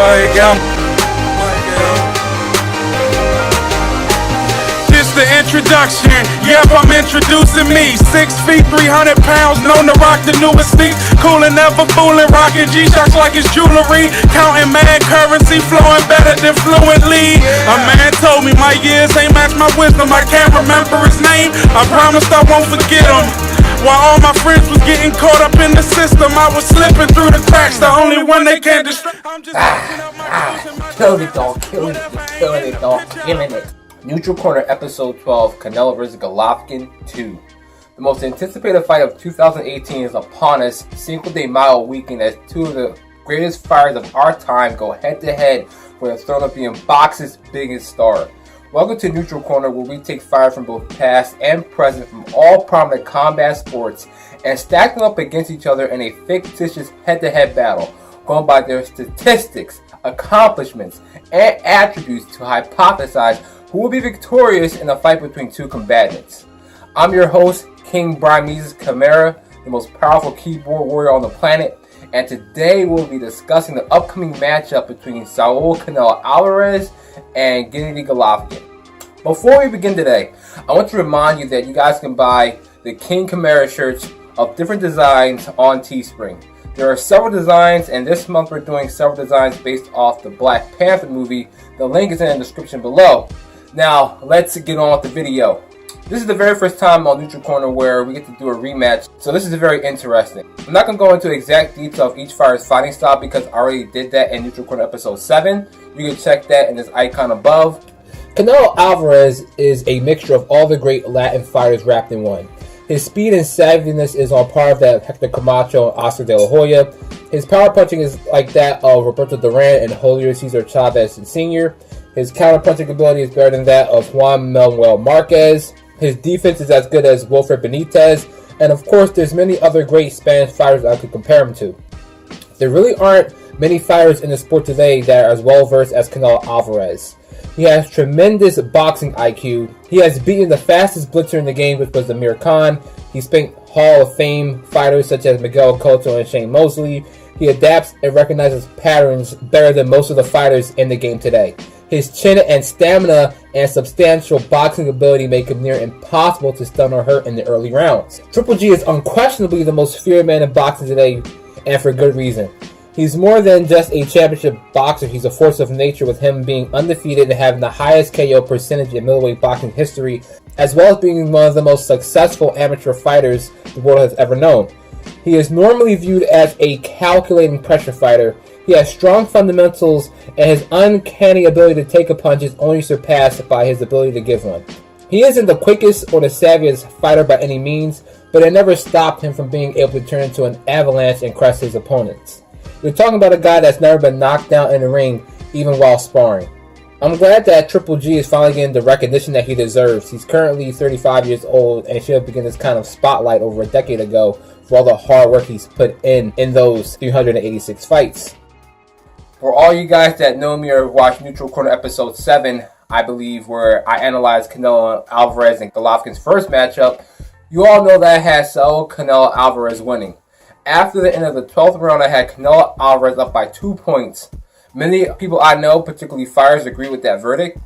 This the introduction, yep, I'm introducing me. 6 feet, 300 pounds, known to rock the newest sneaks. Cool and never fooling, rocking G-Shocks like it's jewelry. Counting mad currency, flowing better than fluently. A man told me my years ain't match my wisdom. I can't remember his name, I promised I won't forget him. While all my friends was getting caught up in the system, I was slipping through the cracks, the only one they can't distract. I'm just Killing it, dog. Killing it, dog. Killing it. Neutral Corner Episode 12, Canelo vs. Golovkin 2. The most anticipated fight of 2018 is upon us, Cinco de Mayo weekend, as two of the greatest fighters of our time go head-to-head for the throne of being boxing's biggest star. Welcome to Neutral Corner, where we take fighters from both past and present from all prominent combat sports and stack them up against each other in a fictitious head-to-head battle, going by their statistics, accomplishments, and attributes to hypothesize who will be victorious in a fight between two combatants. I'm your host, King Brime's Kamara, the most powerful keyboard warrior on the planet, and today we'll be discussing the upcoming matchup between Sual Canelo Alverez and Gennady Golovkin. Before we begin today, I want to remind you that you guys can buy the King Kamara shirts of different designs on Teespring. There are several designs, and this month we're doing several designs based off the Black Panther movie. The link is in the description below. Now, let's get on with the video. This is the very first time on Neutral Corner where we get to do a rematch, so this is very interesting. I'm not going to go into exact detail of each fighter's fighting style because I already did that in Neutral Corner Episode 7. You can check that in this icon above. Canelo Alverez is a mixture of all the great Latin fighters wrapped in one. His speed and savviness is on par with that of Hector Camacho and Oscar De La Hoya. His power punching is like that of Roberto Duran and Julio Cesar Chavez Sr. His counter-punching ability is better than that of Juan Manuel Marquez. His defense is as good as Wilfred Benitez. And of course, there's many other great Spanish fighters I could compare him to. There really aren't many fighters in the sport today that are as well-versed as Canelo Alverez. He has tremendous boxing IQ. He has beaten the fastest blitzer in the game, which was Amir Khan. He spanked Hall of Fame fighters such as Miguel Cotto and Shane Mosley. He adapts and recognizes patterns better than most of the fighters in the game today. His chin and stamina and substantial boxing ability make him near impossible to stun or hurt in the early rounds. Triple G is unquestionably the most feared man in boxing today, and for good reason. He's more than just a championship boxer, he's a force of nature, with him being undefeated and having the highest KO percentage in middleweight boxing history, as well as being one of the most successful amateur fighters the world has ever known. He is normally viewed as a calculating pressure fighter. He has strong fundamentals, and his uncanny ability to take a punch is only surpassed by his ability to give one. He isn't the quickest or the savviest fighter by any means, but it never stopped him from being able to turn into an avalanche and crush his opponents. We're talking about a guy that's never been knocked down in the ring, even while sparring. I'm glad that Triple G is finally getting the recognition that he deserves. He's currently 35 years old and should have begun this kind of spotlight over a decade ago for all the hard work he's put in those 386 fights. For all you guys that know me or watch Neutral Corner Episode 7, I believe, where I analyzed Canelo Alverez and Golovkin's first matchup, you all know that I had Sual Canelo Alverez winning. After the end of the 12th round, I had Canelo Alverez up by 2 points. Many people I know, particularly fighters, agree with that verdict.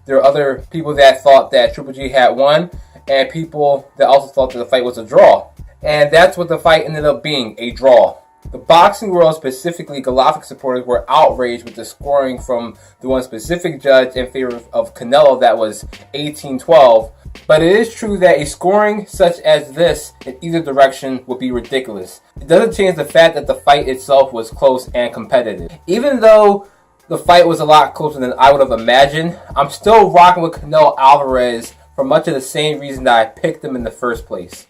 There are other people that thought that Triple G had won, and people that also thought that the fight was a draw. And that's what the fight ended up being, a draw. The boxing world, specifically Golovkin supporters, were outraged with the scoring from the one specific judge in favor of Canelo that was 18-12. But it is true that a scoring such as this in either direction would be ridiculous. It doesn't change the fact that the fight itself was close and competitive. Even though the fight was a lot closer than I would have imagined, I'm still rocking with Canelo Alverez for much of the same reason that I picked him in the first place.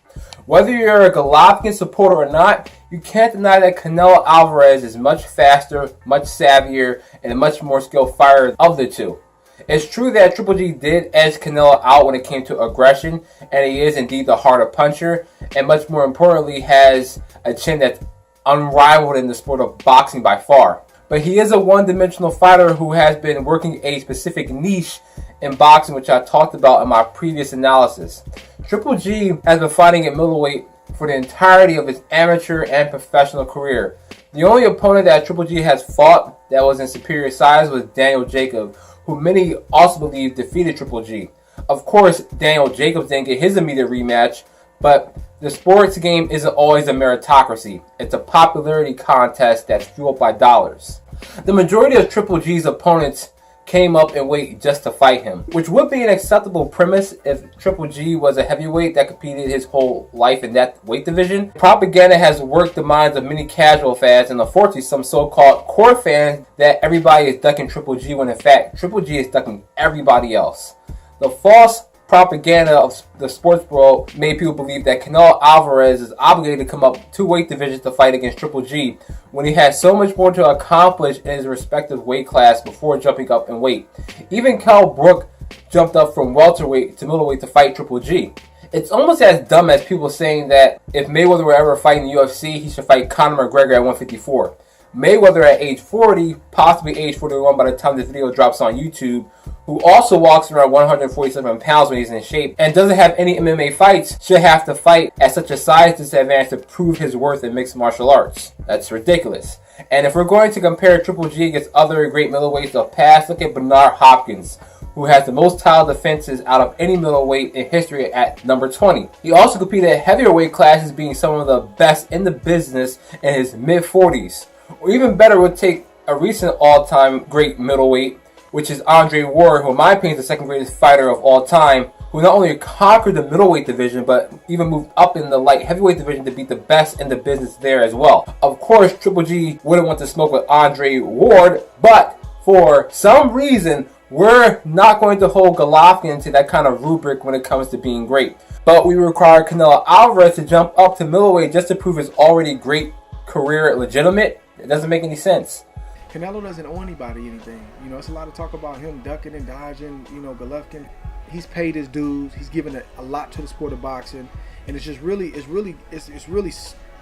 Whether you're a Golovkin supporter or not, you can't deny that Canelo Alverez is much faster, much savvier, and a much more skilled fighter of the two. It's true that Triple G did edge Canelo out when it came to aggression, and he is indeed the harder puncher, and much more importantly has a chin that's unrivaled in the sport of boxing by far. But he is a one-dimensional fighter who has been working a specific niche in boxing, which I talked about in my previous analysis. Triple G has been fighting at middleweight for the entirety of his amateur and professional career. The only opponent that Triple G has fought that was in superior size was Daniel Jacobs, who many also believe defeated Triple G. Of course, Daniel Jacobs didn't get his immediate rematch, but the sports game isn't always a meritocracy. It's a popularity contest that's fueled by dollars. The majority of Triple G's opponents came up in weight just to fight him, which would be an acceptable premise if Triple G was a heavyweight that competed his whole life in that weight division. Propaganda has worked the minds of many casual fans and unfortunately some so-called core fans that everybody is ducking Triple G when in fact Triple G is ducking everybody else. The false propaganda of the sports world made people believe that Canelo Alverez is obligated to come up 2 weight divisions to fight against Triple G when he has so much more to accomplish in his respective weight class before jumping up in weight. Even Kell Brook jumped up from welterweight to middleweight to fight Triple G. It's almost as dumb as people saying that if Mayweather were ever fighting the UFC, he should fight Conor McGregor at 154. Mayweather at age 40, possibly age 41 by the time this video drops on YouTube, who also walks around 147 pounds when he's in shape and doesn't have any MMA fights, should have to fight at such a size disadvantage to prove his worth in mixed martial arts. That's ridiculous. And if we're going to compare Triple G against other great middleweights of the past, look at Bernard Hopkins, who has the most title defenses out of any middleweight in history at number 20. He also competed at heavier weight classes, being some of the best in the business in his mid-40s. Or even better would take a recent all-time great middleweight, which is Andre Ward, who in my opinion is the second greatest fighter of all time, who not only conquered the middleweight division, but even moved up in the light heavyweight division to beat the best in the business there as well. Of course, Triple G wouldn't want to smoke with Andre Ward, but for some reason, we're not going to hold Golovkin to that kind of rubric when it comes to being great. But we require Canelo Alverez to jump up to middleweight just to prove his already great career legitimate. It doesn't make any sense. Canelo doesn't owe anybody anything. You know, it's a lot of talk about him ducking and dodging. You know, Golovkin, he's paid his dues. He's given a lot to the sport of boxing, and it's just really, it's really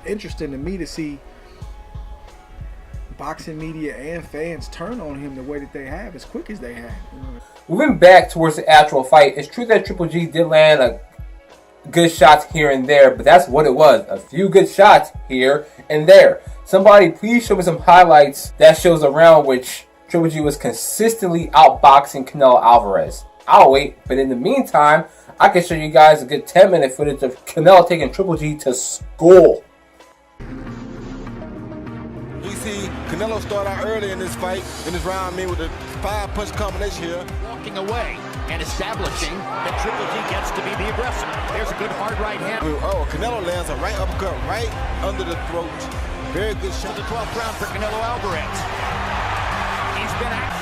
interesting to me to see boxing media and fans turn on him the way that they have, as quick as they have. You know? Moving back towards the actual fight, it's true that Triple G did land a good shots here and there, but that's what it was. A few good shots here and there. Somebody please show me some highlights that shows a round which Triple G was consistently outboxing Canelo Alverez. I'll wait, but in the meantime, I can show you guys a good 10-minute footage of Canelo taking Triple G to school. You see, Canelo started out early in this fight, in this round, with a 5-punch combination here. Walking away and establishing that Triple G gets to be the aggressor. There's a good hard right hand. Oh, Canelo lands a right uppercut right under the throat. Very good shot. The 12th round for Canelo Alverez. He's been out.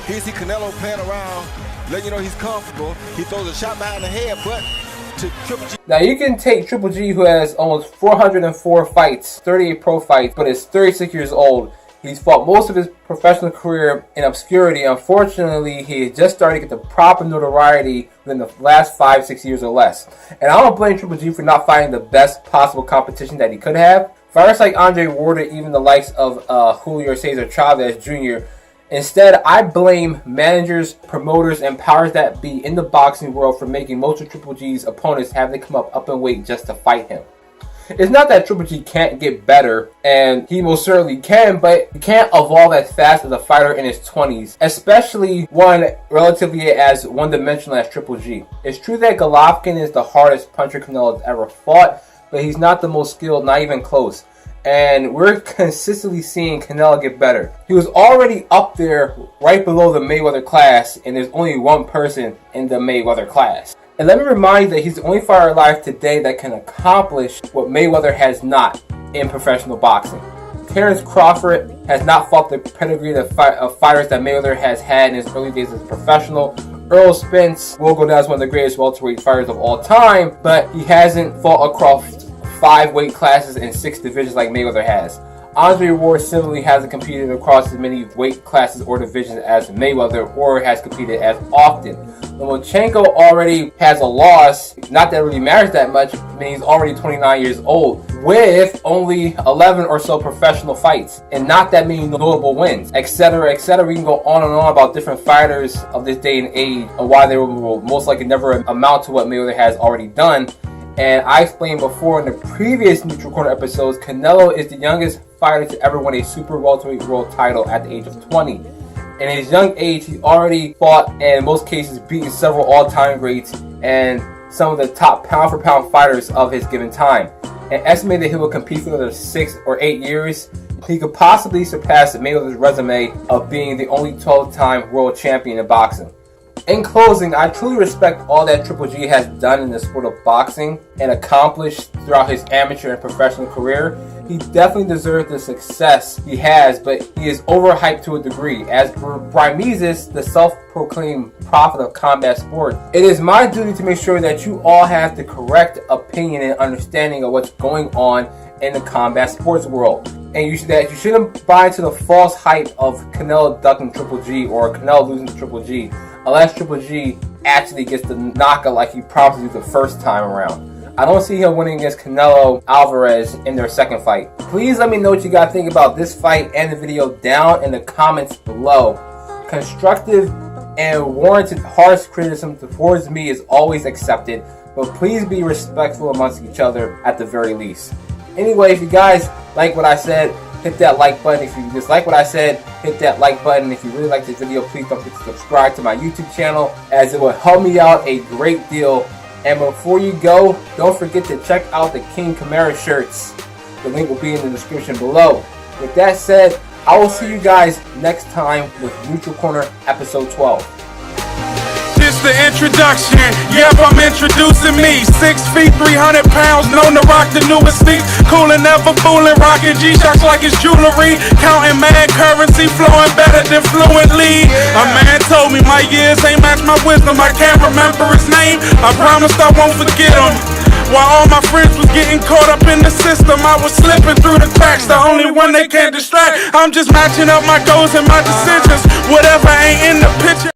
Here you see Canelo playing around, letting you know he's comfortable. He throws a shot behind the head, but to Triple G. Now you can take Triple G, who has almost 404 fights, 38 pro fights, but is 36 years old. He's fought most of his professional career in obscurity. Unfortunately, he just started to get the proper notoriety within the last 5-6 years or less. And I don't blame Triple G for not fighting the best possible competition that he could have. Fighters like Andre Ward or even the likes of Julio Cesar Chavez Jr. Instead, I blame managers, promoters, and powers that be in the boxing world for making most of Triple G's opponents have to come up in weight just to fight him. It's not that Triple G can't get better, and he most certainly can, but he can't evolve as fast as a fighter in his 20s, especially one relatively as one-dimensional as Triple G. It's true that Golovkin is the hardest puncher Canelo's ever fought, but he's not the most skilled, not even close. And we're consistently seeing Canelo get better. He was already up there right below the Mayweather class, and there's only one person in the Mayweather class. And let me remind you that he's the only fighter alive today that can accomplish what Mayweather has not in professional boxing. Terence Crawford has not fought the pedigree of fighters that Mayweather has had in his early days as a professional. Earl Spence will go down as one of the greatest welterweight fighters of all time, but he hasn't fought across 5 weight classes and 6 divisions like Mayweather has. Andre Ward similarly hasn't competed across as many weight classes or divisions as Mayweather, or has competed as often. Lomachenko already has a loss, not that it really matters that much, I mean he's already 29 years old, with only 11 or so professional fights, and not that many notable wins, etc., etc. We can go on and on about different fighters of this day and age, and why they will most likely never amount to what Mayweather has already done. And I explained before in the previous Neutral Corner episodes, Canelo is the youngest fighter to ever win a super welterweight world title at the age of 20. In his young age, he already fought and in most cases beaten several all-time greats and some of the top pound-for-pound fighters of his given time. And estimated he will compete for another 6 or 8 years. He could possibly surpass Mayweather's resume of being the only 12-time world champion in boxing. In closing, I truly respect all that Triple G has done in the sport of boxing and accomplished throughout his amateur and professional career. He definitely deserves the success he has, but he is overhyped to a degree. As for Brimeses, the self-proclaimed prophet of combat sport, it is my duty to make sure that you all have the correct opinion and understanding of what's going on in the combat sports world. And you shouldn't buy into the false hype of Canelo ducking Triple G or Canelo losing to Triple G unless Triple G actually gets the knockout like he promised to do the first time around. I don't see him winning against Canelo Alverez in their second fight. Please let me know what you guys think about this fight and the video down in the comments below. Constructive and warranted harsh criticism towards me is always accepted, but please be respectful amongst each other at the very least. Anyway, if you guys like what I said, hit that like button. If you dislike what I said, hit that like button. If you really like this video, please don't forget to subscribe to my YouTube channel, as it will help me out a great deal. And before you go, don't forget to check out the King Kamara shirts. The link will be in the description below. With that said, I will see you guys next time with Neutral Corner episode 12. This the introduction, yep, I'm introducing me. 6 feet, 300 pounds, known to rock the newest sneaks. Cool and never fooling, rocking G-Shocks like it's jewelry. Counting mad currency, flowing better than fluently. A man told me my years ain't match my wisdom. I can't remember his name, I promised I won't forget him. While all my friends was getting caught up in the system, I was slipping through the cracks, the only one they can't distract. I'm just matching up my goals and my decisions. Whatever ain't in the picture.